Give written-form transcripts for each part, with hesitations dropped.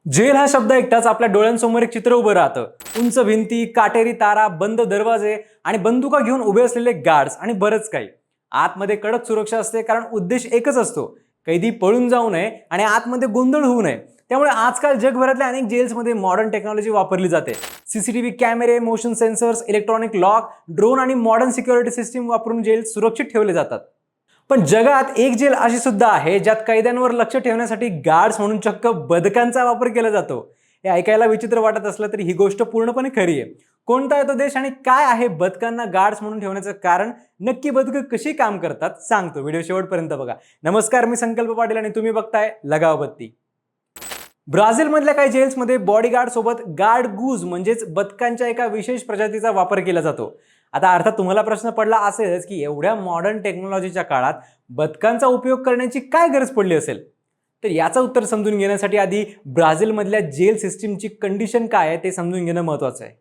Gel हा शब्द ऐकताच आपल्या डोळ्यांसमोर एक चित्र उभं राहतं. उंच भिंती, काटेरी तारा, बंद दरवाजे आणि बंदुका घेऊन उभे असलेले गार्ड्स आणि बरंच काही. आतमध्ये कडक सुरक्षा असते, कारण उद्देश एकच असतो: कैदी पळून जाऊ नये आणि आतमध्ये गोंधळ होऊ नये. त्यामुळे आजकाल जगभरातल्या अनेक जेल्समध्ये मॉडर्न टेक्नॉलॉजी वापरली जाते. सीसीटीव्ही कॅमेरे, motion sensors, electronic lock, drone आणि मॉडर्न सिक्युरिटी सिस्टीम वापरून जेल सुरक्षित ठेवले जातात. पण जगात एक जेल अशी सुद्धा आहे ज्यात कैद्यांवर लक्ष ठेवण्यासाठी गार्ड्स म्हणून चक्क बदकांचा वापर केला जातो. हे ऐकायला विचित्र वाटत असलं तरी ही गोष्ट पूर्णपणे खरी आहे. कोणता आहे तो देश आणि काय आहे बदकांना गार्ड्स म्हणून ठेवण्याचं कारण, नक्की बदकं कशी काम करतात सांगतो. व्हिडिओ शेवटपर्यंत बघा. नमस्कार, मी संकल्प पाटील आणि तुम्ही बघताय लगाव बत्ती. ब्राझीलमधल्या काही जेल्समध्ये बॉडीगार्ड सोबत गार्ड गूज म्हणजेच बदकांच्या एका विशेष प्रजातीचा वापर केला जातो. आता अर्थात तुम्हाला प्रश्न पडला असेलच की एवढ्या मॉडर्न टेक्नॉलॉजीच्या काळात बदकांचा उपयोग करण्याची काय गरज पडली असेल. तर याचं उत्तर समजून घेण्यासाठी आधी ब्राझीलमधल्या जेल सिस्टीमची कंडिशन काय आहे ते समजून घेणं महत्त्वाचं आहे.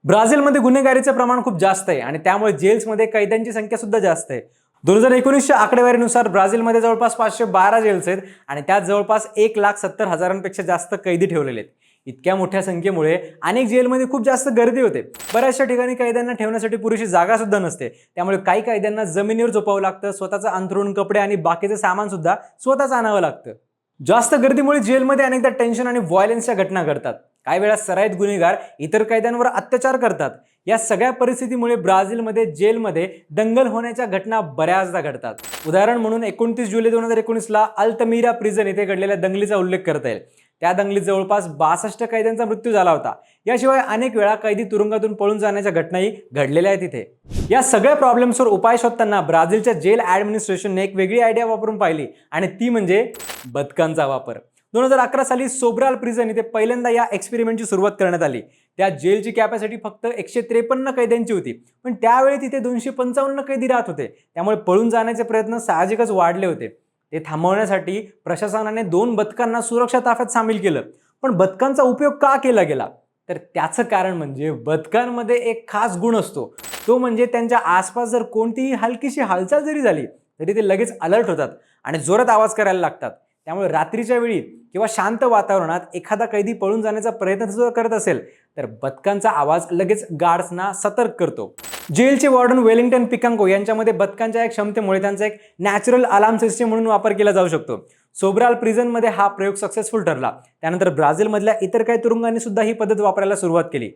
ब्राझीलमध्ये गुन्हेगारीचं प्रमाण खूप जास्त आहे आणि त्यामुळे जेल्समध्ये कैद्यांची संख्या सुद्धा जास्त आहे. 2019च्या आकडेवारीनुसार ब्राझीलमध्ये जवळपास 512 जेल्स आहेत आणि त्यात जवळपास 1,70,000पेक्षा जास्त कैदी ठेवलेले आहेत. इतक्या मोठ्या संख्येमुळे अनेक जेलमध्ये खूप जास्त गर्दी होते. बऱ्याचशा ठिकाणी कैद्यांना ठेवण्यासाठी पुरेशी जागा सुद्धा नसते. त्यामुळे काही कैद्यांना जमिनीवर झोपावं लागतं. स्वतःचं अंथरूण, कपडे आणि बाकीचं सामान सुद्धा स्वतःच आणावं लागतं. जास्त गर्दीमुळे जेलमध्ये अनेकदा टेन्शन आणि व्हायलन्सच्या घटना घडतात. काही वेळा सराईत गुन्हेगार इतर कैद्यांवर अत्याचार करतात. या सगळ्या परिस्थितीमुळे ब्राझीलमध्ये जेलमध्ये दंगल होण्याच्या घटना बऱ्याचदा घडतात. उदाहरण म्हणून 29 जुलै 2019ला अल्तमीरा प्रिझन येथे घडलेल्या दंगलीचा उल्लेख करता येईल. त्या दंगलीत जवळपास 62 कैद्यांचा मृत्यू झाला होता. याशिवाय अनेक वेळा कैदी तुरुंगातून पळून जाण्याच्या घटनाही घडलेल्या आहेत तिथे. या सगळ्या प्रॉब्लेम्सवर उपाय शोधताना ब्राझीलच्या जेल ॲडमिनिस्ट्रेशनने एक वेगळी आयडिया वापरून पाहिली आणि ती म्हणजे बदकांचा वापर. 2011 साली सोब्राल प्रिझन इथे पहिल्यांदा या एक्सपेरिमेंटची सुरुवात करण्यात आली. त्या जेलची कॅपॅसिटी फक्त 153 कैद्यांची होती, पण त्यावेळी तिथे 255 कैदी राहत होते. त्यामुळे पळून जाण्याचे प्रयत्न साहजिकच वाढले होते. ते थांबवण्यासाठी प्रशासनाने 2 बदकांना सुरक्षा ताफ्यात सामील केलं. पण बदकांचा उपयोग का केला गेला, तर त्याचं कारण म्हणजे बदकांमध्ये एक खास गुण असतो. तो म्हणजे त्यांच्या आसपास जर कोणतीही हलकीशी हालचाल जरी झाली तरी ते लगेच अलर्ट होतात आणि जोरात आवाज करायला लागतात. त्यामुळे रात्रीच्या वेळी किंवा शांत वातावरणात एखादा कैदी पळून जाण्याचा प्रयत्न सुद्धा करत असेल तर बदकांचा आवाज लगेच गार्ड्सना सतर्क करतो. जेलचे वॉर्डन वेलिंग्टन पिकांको यांच्यामध्ये बदकांच्या एक क्षमतेमुळे त्यांचा एक नॅचरल अलार्म सिस्टीम म्हणून वापर केला जाऊ शकतो. सोब्राल प्रिझनमध्ये हा प्रयोग सक्सेसफुल ठरला. त्यानंतर ब्राझीलमधल्या इतर काही तुरुंगांनी सुद्धा ही पद्धत वापरायला सुरुवात केली.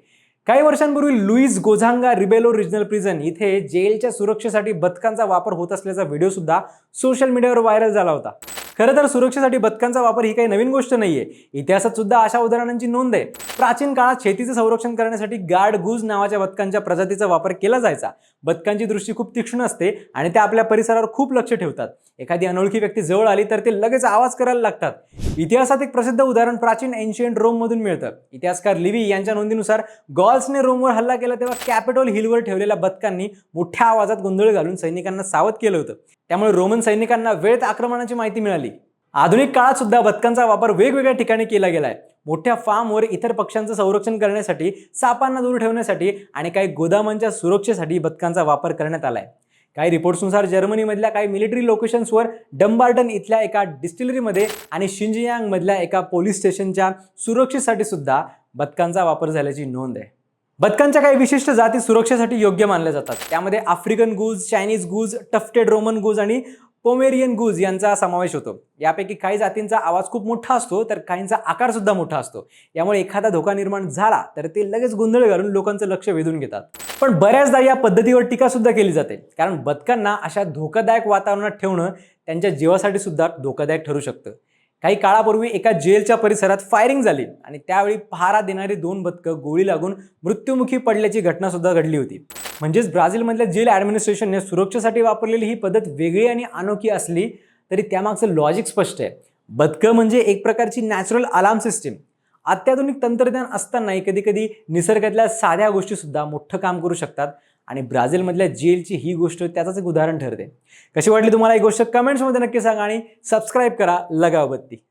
काही वर्षांपूर्वी लुईस गोझांगा रिबेलो रिजनल प्रिझन इथे जेलच्या सुरक्षेसाठी बदकांचा वापर होत असल्याचा व्हिडिओ सुद्धा सोशल मीडियावर व्हायरल झाला होता. खरं तर सुरक्षेसाठी बदकांचा वापर ही काही नवीन गोष्ट नाहीये. इतिहासात सुद्धा अशा उदाहरणांची नोंद आहे. प्राचीन काळात शेतीचं संरक्षण करण्यासाठी गार्ड गूज नावाच्या बदकांच्या प्रजातीचा वापर केला जायचा. बदकांची दृष्टी खूप तीक्ष्ण असते आणि त्या आपल्या परिसरावर खूप लक्ष ठेवतात. एखादी अनोळखी व्यक्ती जवळ आली तर ते लगेच आवाज करायला लागतात. इतिहासात एक प्रसिद्ध उदाहरण प्राचीन एन्शियंट रोम मधून मिळतं. इतिहासकार लिव्ही यांच्या नोंदीनुसार गॉल्सने रोमवर हल्ला केला तेव्हा कॅपिटॉल हिलवर ठेवलेल्या बदकांनी मोठ्या आवाजात गोंधळ घालून सैनिकांना सावध केलं होतं. त्यामुळे रोमन सैनिकांना वेळेत आक्रमणाची माहिती मिळाली. आधुनिक काळात सुद्धा बदकांचा वापर वेगवेगळ्या ठिकाणी केला गेलाय. मोठ्या फार्मवर इतर पक्ष्यांचं संरक्षण करण्यासाठी, सापांना दूर ठेवण्यासाठी आणि काही गोदामांच्या सुरक्षेसाठी बदकांचा वापर करण्यात आलाय. काही रिपोर्ट्सनुसार जर्मनीमधल्या काही मिलिटरी लोकेशन्सवर, डंबार्टन इथल्या एका डिस्टिलरीमध्ये आणि शिंजियांग मधल्या एका पोलीस स्टेशनच्या सुरक्षेसाठी सुद्धा बदकांचा वापर झाल्याची नोंद आहे. बदकांच्या काही विशिष्ट जाती सुरक्षेसाठी योग्य मानल्या जातात. त्यामध्ये आफ्रिकन गूज, चायनीज गूज, टफ्टेड रोमन गूज आणि पोमेरियन गूज यांचा समावेश होतो. यापैकी काही जातींचा आवाज खूप मोठा असतो तर काहींचा आकार सुद्धा मोठा असतो. यामुळे एखादा धोका निर्माण झाला तर ते लगेच गोंधळ घालून लोकांचं लक्ष वेधून घेतात. पण बऱ्याचदा या पद्धतीवर टीका सुद्धा केली जाते, कारण बदकांना अशा धोकादायक वातावरणात ठेवणं त्यांच्या जीवासाठी सुद्धा धोकादायक ठरू शकतं. काही काळापूर्वी एका जेलच्या परिसरात फायरिंग झाली आणि त्यावेळी पहारा देणारी 2 बदकं गोळी लागून मृत्युमुखी पडल्याची घटना सुद्धा घडली होती. म्हणजेच ब्राझीलमधल्या जेल ॲडमिनिस्ट्रेशनने सुरक्षेसाठी वापरलेली ही पद्धत वेगळी आणि अनोखी असली तरी त्यामागचं लॉजिक स्पष्ट आहे. बदकं म्हणजे एक प्रकारची नॅचरल अलार्म सिस्टीम. अत्याधुनिक तंत्रज्ञान असतानाही कधी कधी निसर्गातल्या साध्या गोष्टी सुद्धा मोठं काम करू शकतात आणि ब्राझीलमधल्या जेलची ही गोष्ट त्याचंच एक उदाहरण ठरते. कशी वाटली तुम्हाला ही गोष्ट कमेंट्समध्ये नक्की सांगा आणि सबस्क्राईब करा लगाव बत्ती.